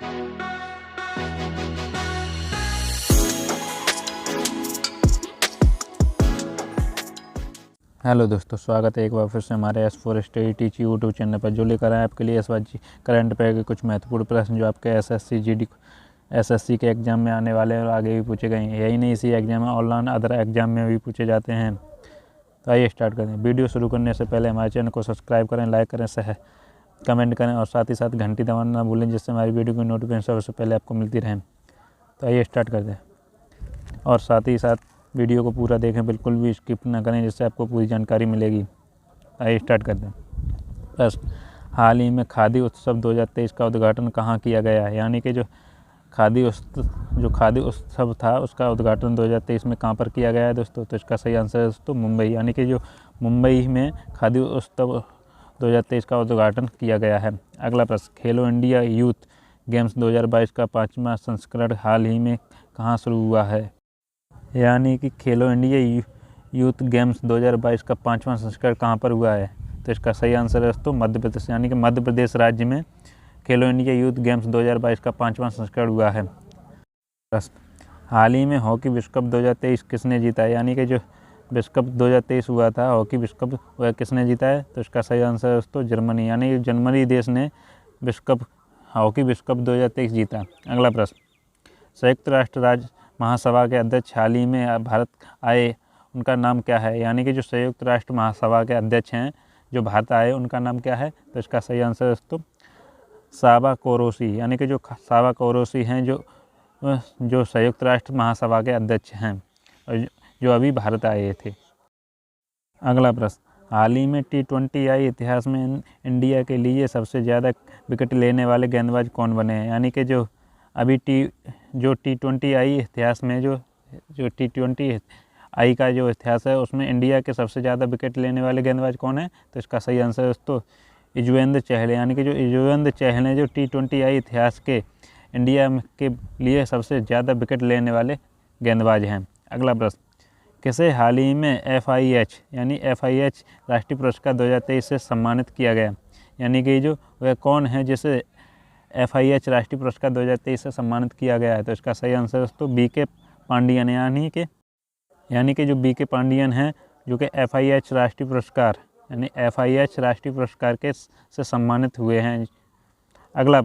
Hello दोस्तों, स्वागत है एक बार फिर से हमारे S4 study teach YouTube channel पर, जो लेकर आए आपके लिए इस बार करंट अफेयर के कुछ महत्वपूर्ण प्रश्न जो आपके एसएससी के एग्जाम में आने वाले हैं और आगे भी पूछे गए हैं। यही नहीं, इसी एग्जाम में ऑनलाइन अदर एग्जाम में भी पूछे जाते हैं। तो आइए स्टार्ट करें। वीडियो शुरू करने से पहले हमारे चैनल को सब्सक्राइब करें, लाइक करें, कमेंट करें और साथ ही साथ घंटी दबाना ना भूलें, जिससे हमारी वीडियो की नोटिफिकेशन सबसे पहले आपको मिलती रहे। तो आइए स्टार्ट करते हैं और साथ ही साथ वीडियो को पूरा देखें, बिल्कुल भी स्किप ना करें, जिससे आपको पूरी जानकारी मिलेगी। आइए स्टार्ट करते हैं। प्रश्न, हाल ही में खादी उत्सव 2023 का उद्घाटन कहाँ किया गया है? यानी कि जो खादी उत्सव था उसका उद्घाटन 2023 में कहाँ पर किया गया है दोस्तों? तो इसका सही आंसर है दोस्तों मुंबई। यानी कि जो मुंबई में खादी उत्सव 2023 का उद्घाटन किया गया है। अगला प्रश्न, खेलो इंडिया यूथ गेम्स 2022 का 5वां संस्करण हाल ही में कहाँ शुरू हुआ है? यानी कि खेलो इंडिया यूथ गेम्स 2022 का 5वां संस्करण कहाँ पर हुआ है? तो इसका सही आंसर है दोस्तों मध्य प्रदेश। यानी कि मध्य प्रदेश राज्य में खेलो इंडिया यूथ गेम्स 2022 का 5वां संस्करण हुआ है। प्रश्न, हाल ही में हॉकी विश्व कप 2023 किसने जीता है? यानी कि जो विश्व कप 2023 हुआ था, हॉकी विश्व कप, वह किसने जीता है? तो इसका सही आंसर है दोस्तों जर्मनी। यानी कि जर्मनी देश ने हॉकी विश्व कप 2023 जीता। अगला प्रश्न, संयुक्त राष्ट्र राज्य महासभा के अध्यक्ष हाल ही में भारत आए, उनका नाम क्या है? यानी कि जो संयुक्त राष्ट्र महासभा के अध्यक्ष हैं जो भारत आए, उनका नाम क्या है? तो इसका सही आंसर है दोस्तों साबा कोरोसी। यानी कि जो साबा कोरोसी हैं जो संयुक्त राष्ट्र महासभा के अध्यक्ष हैं और जो अभी भारत आए थे। अगला प्रश्न, हाल ही में T20I इतिहास में इंडिया के लिए सबसे ज़्यादा विकेट लेने वाले गेंदबाज कौन बने हैं? यानी कि जो अभी T20I इतिहास में जो T20I का जो इतिहास है उसमें इंडिया के सबसे ज़्यादा विकेट लेने वाले गेंदबाज कौन है? तो इसका सही आंसर है दोस्तों युजवेंद्र चहल। यानी कि जो युजवेंद्र चहल हैं जो T20I इतिहास के इंडिया के लिए सबसे ज़्यादा विकेट लेने वाले गेंदबाज हैं। अगला प्रश्न, किसे हाल ही में FIH यानी FIH राष्ट्रीय पुरस्कार 2023 से सम्मानित किया गया? यानी कि जो वह कौन है जिसे FIH राष्ट्रीय पुरस्कार 2023 से सम्मानित किया गया है? तो इसका सही आंसर दोस्तों BK पांडियन। यानी कि जो BK पांडियन हैं जो कि FIH राष्ट्रीय पुरस्कार से सम्मानित हुए हैं। अगला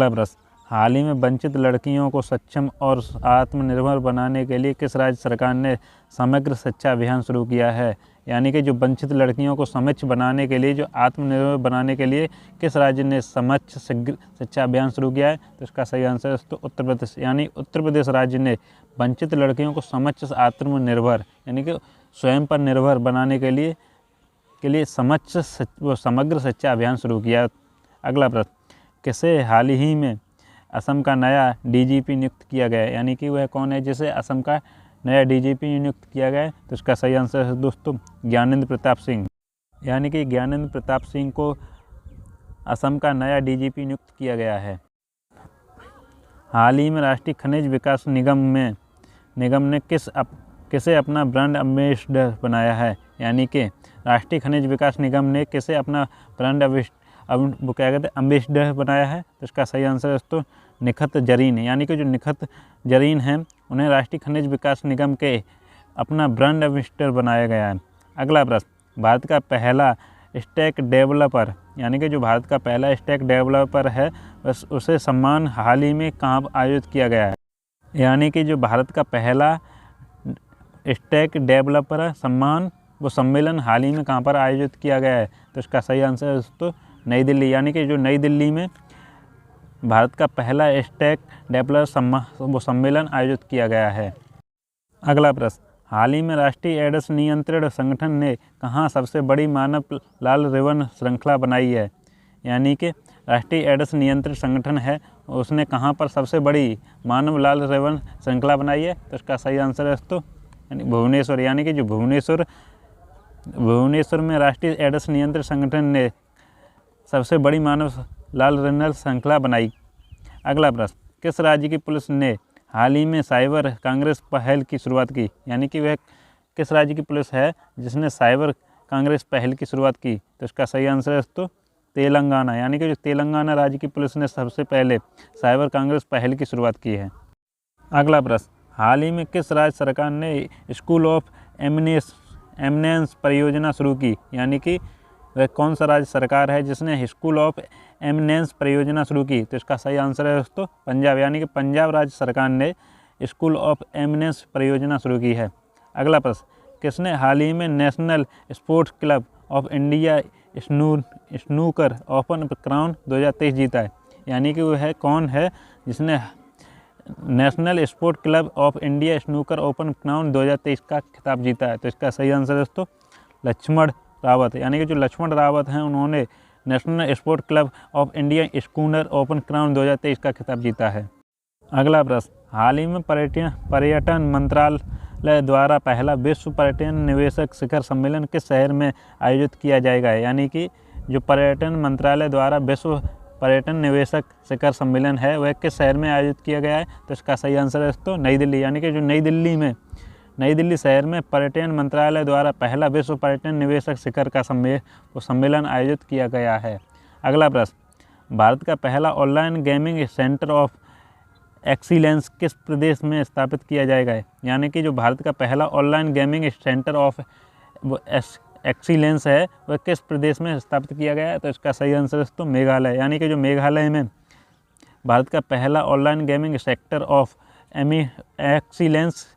प्रश्न, हाल ही में वंचित लड़कियों को सक्षम और आत्मनिर्भर बनाने के लिए किस राज्य सरकार ने समग्र शिक्षा अभियान शुरू किया है? यानी कि जो वंचित लड़कियों को सक्षम बनाने के लिए, जो आत्मनिर्भर बनाने के लिए किस राज्य ने समग्र शिक्षा अभियान शुरू किया है? तो इसका सही आंसर है तो उत्तर प्रदेश। यानी उत्तर प्रदेश राज्य ने वंचित लड़कियों को आत्मनिर्भर यानी कि स्वयं पर निर्भर बनाने के लिए समग्र शिक्षा अभियान शुरू किया। अगला प्रश्न, किसे हाल ही में असम का नया DGP नियुक्त किया गया है? यानी कि वह कौन है जिसे असम का नया DGP नियुक्त किया गया है? तो इसका सही आंसर है दोस्तों ज्ञानेंद्र प्रताप सिंह। यानी कि ज्ञानेंद्र प्रताप सिंह को असम का नया DGP नियुक्त किया गया है। हाल ही में राष्ट्रीय खनिज विकास निगम ने किसे अपना ब्रांड एम्बेसडर बनाया है? यानी कि राष्ट्रीय खनिज विकास निगम ने किसे अपना ब्रांड एम्बेसडर बनाया है? तो इसका सही आंसर है दोस्तों निखत जरीन। यानी कि जो निखत जरीन हैं उन्हें राष्ट्रीय खनिज विकास निगम के अपना ब्रांड एम्बेसडर बनाया गया है। अगला प्रश्न, भारत का पहला स्टैक डेवलपर यानी कि जो भारत का पहला स्टैक डेवलपर है उसे सम्मान हाल ही में कहाँ आयोजित किया गया है? यानी कि जो भारत का पहला स्टैक डेवलपर सम्मेलन हाल ही में कहाँ पर आयोजित किया गया है? तो इसका सही आंसर है दोस्तों नई दिल्ली। यानी कि जो नई दिल्ली में भारत का पहला स्टैक डेवलपर सम्मेलन आयोजित किया गया है। अगला प्रश्न, हाल ही में राष्ट्रीय एड्स नियंत्रण संगठन ने कहाँ सबसे बड़ी मानव लाल रिबन श्रृंखला बनाई है? यानी कि राष्ट्रीय एड्स नियंत्रण संगठन है, उसने कहाँ पर सबसे बड़ी मानव लाल रिबन श्रृंखला बनाई है? तो इसका सही आंसर है दोस्तों भुवनेश्वर। यानी कि जो भुवनेश्वर में राष्ट्रीय एड्स नियंत्रण संगठन ने सबसे बड़ी मानव लाल रिबन श्रृंखला बनाई। अगला प्रश्न, किस राज्य की पुलिस ने हाल ही में साइबर कांग्रेस पहल की शुरुआत की? यानी कि वह किस राज्य की पुलिस है जिसने साइबर कांग्रेस पहल की शुरुआत की? तो इसका सही आंसर है दोस्तों तेलंगाना, यानी कि जो तेलंगाना राज्य की पुलिस ने सबसे पहले साइबर कांग्रेस पहल की शुरुआत की है। अगला प्रश्न, हाल ही में किस राज्य सरकार ने स्कूल ऑफ एमिनेंस परियोजना शुरू की, यानी कि वह कौन सा राज्य सरकार है जिसने स्कूल ऑफ एमिनेंस परियोजना शुरू की? तो इसका सही आंसर है दोस्तों पंजाब, यानी कि पंजाब राज्य सरकार ने स्कूल ऑफ एमिनेंस परियोजना शुरू की है। अगला प्रश्न, किसने हाल ही में national sports club of India snooker open crown 2023 जीता है, यानी कि वह कौन है जिसने national sport club of India snooker open crown 2023 का खिताब जीता है? तो इसका सही आंसर है दोस्तों लक्ष्मण रावत, यानी कि जो लक्ष्मण रावत हैं उन्होंने national sport club of India schooner open crown 2023 का खिताब जीता है। अगला प्रश्न, हाल ही में पर्यटन मंत्रालय द्वारा पहला विश्व पर्यटन निवेशक शिखर सम्मेलन किस शहर में आयोजित किया जाएगा, यानी कि जो पर्यटन मंत्रालय द्वारा विश्व पर्यटन निवेशक शिखर सम्मेलन है वह किस शहर में आयोजित किया गया है? तो इसका सही आंसर है दोस्तों नई दिल्ली, यानी कि जो नई दिल्ली शहर में पर्यटन मंत्रालय द्वारा पहला विश्व पर्यटन निवेशक शिखर का सम्मेलन आयोजित किया गया है। अगला प्रश्न, भारत का पहला online gaming centre of excellence किस प्रदेश में स्थापित किया जाएगा, यानी कि जो भारत का पहला online gaming centre of excellence है वह किस प्रदेश में स्थापित किया गया है? तो इसका सही आंसर दोस्तों मेघालय, यानी कि जो मेघालय में भारत का पहला online gaming sector of excellence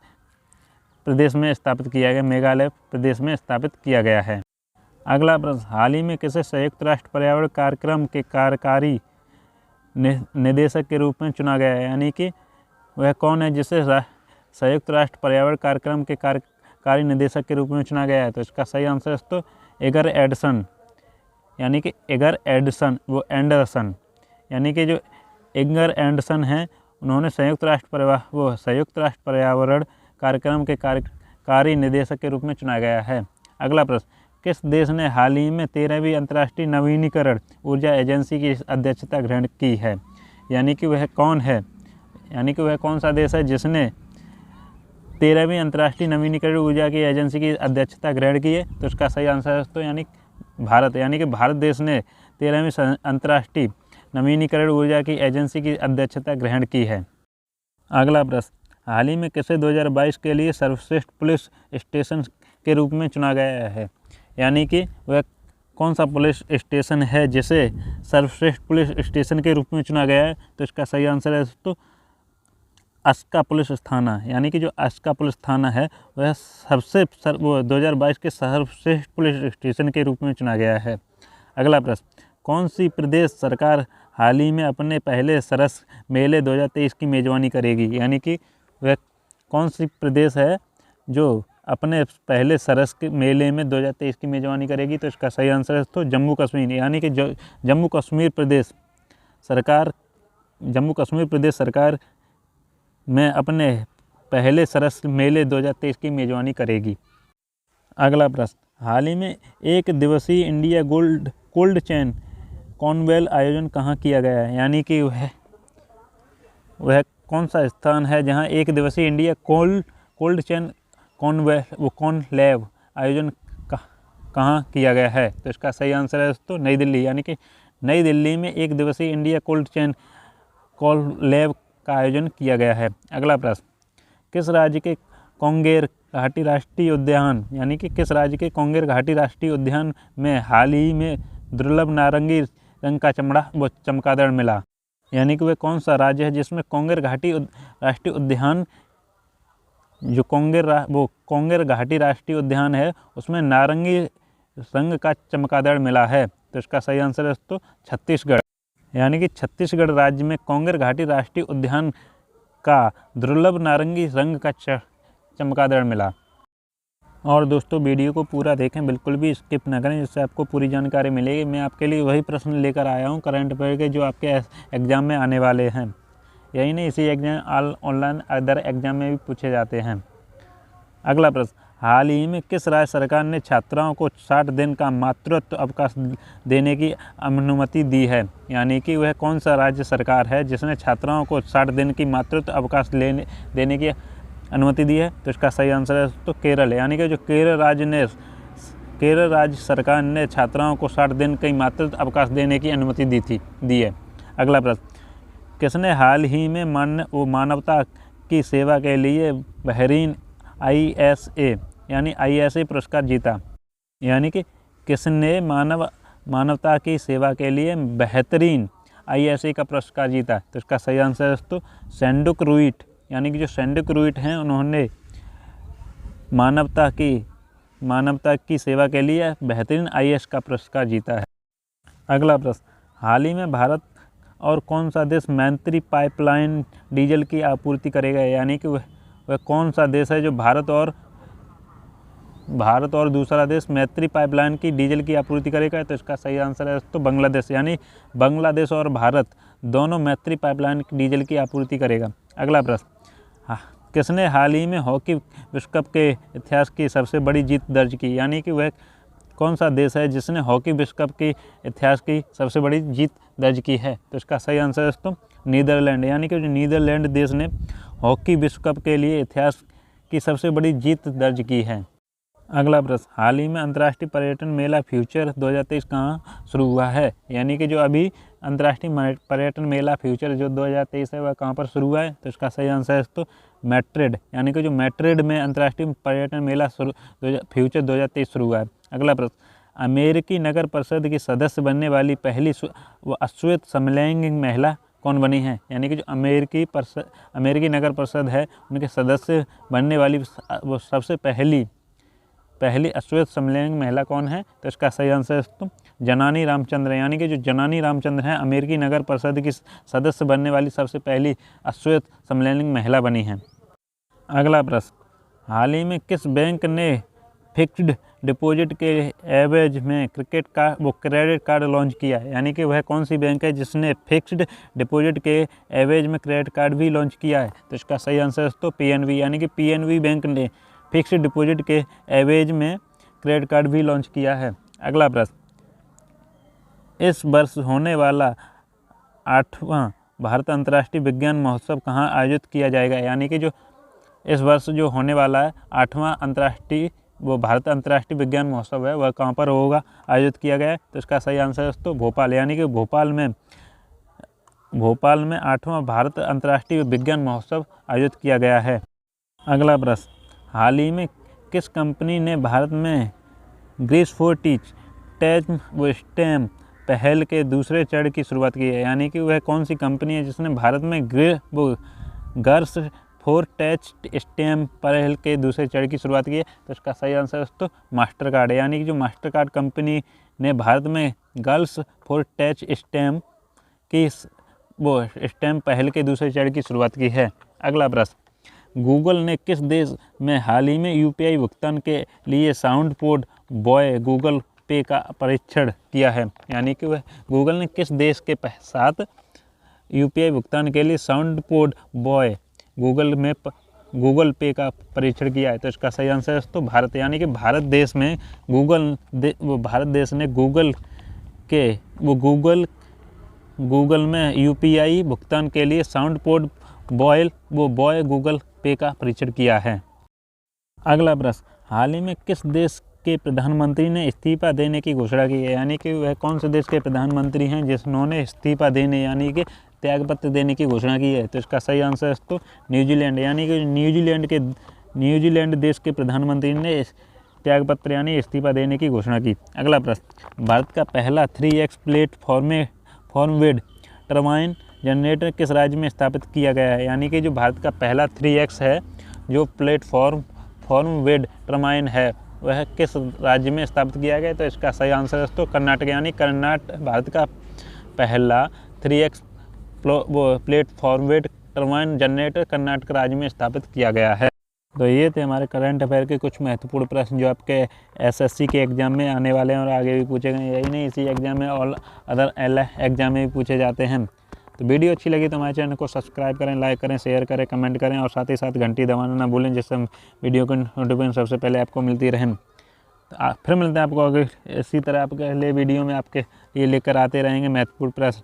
प्रदेश में स्थापित किया गया, मेघालय प्रदेश में स्थापित किया गया है। अगला प्रश्न, हाल ही में किसे संयुक्त राष्ट्र पर्यावरण कार्यक्रम के कार्यकारी निदेशक के रूप में चुना गया है, यानी कि वह कौन है जिसे संयुक्त राष्ट्र पर्यावरण कार्यक्रम के कार्यकारी निदेशक के रूप में चुना गया है? तो इसका सही आंसर दोस्तों एगर एडसन, यानी कि एगर एंडरसन, यानी कि जो एगर एंडरसन हैं उन्होंने संयुक्त राष्ट्र पर्यावरण कार्यक्रम के कार्यकारी निदेशक के रूप में चुना गया है। अगला प्रश्न, किस देश ने हाल ही में 13वीं अंतर्राष्ट्रीय नवीनीकरण ऊर्जा एजेंसी की अध्यक्षता ग्रहण की है, यानी कि वह कौन है, यानी कि वह कौन सा देश है जिसने 13वीं अंतर्राष्ट्रीय नवीनीकरण ऊर्जा की एजेंसी की अध्यक्षता ग्रहण की है? तो इसका सही आंसर है दोस्तों यानी भारत, यानी कि भारत देश ने 13वीं अंतर्राष्ट्रीय नवीनीकरण ऊर्जा की एजेंसी की अध्यक्षता ग्रहण की है। अगला प्रश्न, हाल ही में किसे 2022 के लिए सर्वश्रेष्ठ पुलिस स्टेशन के रूप में चुना गया है, यानी कि वह कौन सा पुलिस स्टेशन है जिसे सर्वश्रेष्ठ पुलिस स्टेशन के रूप में चुना गया है? तो इसका सही आंसर है दोस्तों अस्का पुलिस थाना, यानी कि जो अस्का पुलिस थाना है वह 2022 के सर्वश्रेष्ठ पुलिस स्टेशन के रूप में चुना गया है। अगला प्रश्न, कौन सी प्रदेश सरकार हाल ही में अपने पहले सरस मेले 2023 की मेज़बानी करेगी, यानी कि वह कौन सी प्रदेश है जो अपने पहले सरस के मेले में 2023 की मेज़बानी करेगी? तो इसका सही आंसर है तो जम्मू कश्मीर, यानी कि जम्मू कश्मीर प्रदेश सरकार में अपने पहले सरस मेले 2023 की मेज़बानी करेगी। अगला प्रश्न, हाल ही में एक दिवसीय इंडिया कोल्ड चेन कॉन्वेल आयोजन कहाँ किया गया है, यानी कि वह कौन सा स्थान है जहाँ एक दिवसीय इंडिया कोल्ड चेन कॉन्क्लेव आयोजन कहाँ किया गया है? तो इसका सही आंसर है दोस्तों नई दिल्ली, यानी कि नई दिल्ली में एक दिवसीय इंडिया कोल्ड चेन कॉन्क्लेव का आयोजन किया गया है। अगला प्रश्न, किस राज्य के कांगेर घाटी राष्ट्रीय उद्यान, यानी कि किस राज्य के कांगेर घाटी राष्ट्रीय उद्यान में हाल ही में दुर्लभ नारंगी रंग का चमगादड़ मिला, यानी कि वह कौन सा राज्य है जिसमें कांगेर घाटी राष्ट्रीय उद्यान जो कांगेर घाटी राष्ट्रीय उद्यान है उसमें नारंगी रंग का चमगादड़ मिला है? तो इसका सही आंसर है दोस्तों छत्तीसगढ़, यानी कि छत्तीसगढ़ राज्य में कांगेर घाटी राष्ट्रीय उद्यान का दुर्लभ नारंगी रंग का चमगादड़ मिला। और दोस्तों वीडियो को पूरा देखें, बिल्कुल भी स्किप ना करें, जिससे आपको पूरी जानकारी मिलेगी। मैं आपके लिए वही प्रश्न लेकर आया हूँ करंट अफेयर के जो आपके एग्ज़ाम में आने वाले हैं। यही नहीं, इसी एग्जाम ऑनलाइन अदर एग्जाम में भी पूछे जाते हैं। अगला प्रश्न, हाल ही में किस राज्य सरकार ने छात्राओं को 60 दिन का मातृत्व अवकाश देने की अनुमति दी है, यानी कि वह कौन सा राज्य सरकार है जिसने छात्राओं को 60 दिन की मातृत्व अवकाश देने की अनुमति दी है? तो इसका सही आंसर है तो केरल, यानी कि जो केरल राज्य ने केरल राज्य सरकार ने छात्राओं को 60 दिन का मातृत्व अवकाश देने की अनुमति दी है। अगला प्रश्न, किसने हाल ही में मानवता की सेवा के लिए बहरीन ISA यानी ISA पुरस्कार जीता? यानी कि किसने मानवता की सेवा के लिए बेहतरीन ISA का पुरस्कार जीता? तो इसका सही आंसर है दोस्तों सेंडुक रुइट, यानी कि जो सेंडुक रुइट हैं उन्होंने मानवता की सेवा के लिए बेहतरीन IS का पुरस्कार जीता है। अगला प्रश्न, हाल ही में भारत और कौन सा देश मैत्री पाइपलाइन डीजल की आपूर्ति करेगा? यानी कि वह कौन सा देश है जो भारत और दूसरा देश मैत्री पाइपलाइन की डीजल की आपूर्ति करेगा? तो इसका सही आंसर है दोस्तों बांग्लादेश, यानी बांग्लादेश और भारत दोनों मैत्री पाइपलाइन की डीजल की आपूर्ति करेगा। अगला प्रश्न, किसने हाल ही में हॉकी विश्व कप के इतिहास की सबसे बड़ी जीत दर्ज की? यानी कि वह कौन सा देश है जिसने हॉकी विश्व कप के इतिहास की सबसे बड़ी जीत दर्ज की है? तो इसका सही आंसर है दोस्तों नीदरलैंड, यानी कि जो नीदरलैंड देश ने हॉकी विश्व कप के लिए इतिहास की सबसे बड़ी जीत दर्ज की है। अगला प्रश्न, हाल ही में अंतर्राष्ट्रीय पर्यटन मेला फ्यूचर 2023 कहाँ शुरू हुआ है? यानी कि जो अभी अंतर्राष्ट्रीय पर्यटन मेला फ्यूचर जो 2023 है वह कहाँ पर शुरू हुआ है? तो इसका सही आंसर है दोस्तों मैड्रिड, यानी कि जो मैड्रिड में अंतर्राष्ट्रीय पर्यटन मेला फ्यूचर 2023 शुरू हुआ है। अगला प्रश्न, अमेरिकी नगर परिषद की सदस्य बनने वाली पहली अश्वेत समलैंगिक महिला कौन बनी है? यानी कि जो अमेरिकी नगर परिषद है उनके सदस्य बनने वाली वो सबसे पहली अश्वेत समलैंगिक महिला कौन है? तो इसका सही आंसर है दोस्तों जनानी रामचंद्र, यानी कि जो जनानी रामचंद्र हैं अमेरिकी नगर परिषद की सदस्य बनने वाली सबसे पहली अश्वेत समलैंगिक महिला बनी हैं। अगला प्रश्न, हाल ही में किस बैंक ने फिक्स्ड डिपॉजिट के एवज में क्रेडिट कार्ड लॉन्च किया है? यानी कि वह कौन सी बैंक है जिसने फिक्स्ड डिपॉजिट के एवज में क्रेडिट कार्ड भी लॉन्च किया है? तो इसका सही आंसर है दोस्तों PNB, यानी कि PNB बैंक ने फिक्स्ड डिपॉजिट के एवज में क्रेडिट कार्ड भी लॉन्च किया है। अगला प्रश्न, इस वर्ष होने वाला 8वां भारत अंतर्राष्ट्रीय विज्ञान महोत्सव कहाँ आयोजित किया जाएगा? यानी कि जो इस वर्ष जो होने वाला है 8वां भारत अंतर्राष्ट्रीय विज्ञान महोत्सव है वह कहाँ पर होगा आयोजित किया गया है? तो इसका सही आंसर है दोस्तों भोपाल, यानी कि भोपाल में 8वां भारत अंतर्राष्ट्रीय विज्ञान महोत्सव आयोजित किया गया है। अगला प्रश्न, हाल ही में किस कंपनी ने भारत में ग्रीस फॉर टीच स्टेम पहल के दूसरे चरण की शुरुआत की है? यानी कि वह कौन सी कंपनी है जिसने भारत में गर्ल्स फॉर टच स्टेम पहल के दूसरे चरण की शुरुआत की है? तो इसका सही आंसर है दोस्तों मास्टर कार्ड, यानी कि जो मास्टर कार्ड कंपनी ने भारत में गर्ल्स फॉर टच स्टेम की स्टेम पहल के दूसरे चरण की शुरुआत की है। अगला प्रश्न, गूगल ने किस देश में हाल ही में UPI भुगतान के लिए साउंड पोर्ट बॉय गूगल पे का परीक्षण किया है? यानी कि वह गूगल ने किस देश के साथ UPI भुगतान के लिए साउंड पोर्ट बॉय गूगल पे का परीक्षण किया है? तो इसका सही आंसर है दोस्तों भारत, यानी कि भारत देश में भारत देश ने गूगल में UPI भुगतान के लिए साउंड पोर्ट बॉय गूगल पे का परीक्षण किया है। अगला प्रश्न, हाल ही में किस देश के प्रधानमंत्री ने इस्तीफा देने की घोषणा की है? यानी कि वह कौन से देश के प्रधानमंत्री हैं जिन्होंने इस्तीफा देने यानी कि त्यागपत्र देने की घोषणा की है? तो इसका सही आंसर है तो न्यूजीलैंड, यानी कि न्यूजीलैंड देश के प्रधानमंत्री ने त्यागपत्र यानी इस्तीफा देने की घोषणा की। अगला प्रश्न, भारत का पहला 3X प्लेटफॉर्मेड टरबाइन जनरेटर किस राज्य में स्थापित किया गया है? यानी कि जो भारत का पहला 3X है जो प्लेटफॉर्मेड टरबाइन है वह किस राज्य में स्थापित किया गया? तो इसका सही आंसर है दोस्तों कर्नाटक, यानी भारत का पहला 3X प्लेटफॉर्मेड टरबाइन जनरेटर कर्नाटक राज्य में स्थापित किया गया है। तो ये थे हमारे करंट अफेयर के कुछ महत्वपूर्ण प्रश्न जो आपके SSC के एग्ज़ाम में आने वाले हैं और आगे भी पूछे गए। यही नहीं, इसी एग्ज़ाम में और अदर एग्ज़ाम में भी पूछे जाते हैं। तो वीडियो अच्छी लगी तो हमारे चैनल को सब्सक्राइब करें, लाइक करें, शेयर करें, कमेंट करें और साथ ही साथ घंटी दबाना ना भूलें जिससे वीडियो की नोटिफिकेशन सबसे पहले आपको मिलती रहें। तो फिर मिलते हैं आपको अगर इसी तरह आपके अगले वीडियो में आपके लिए लेकर आते रहेंगे महत्वपूर्ण प्रश्न।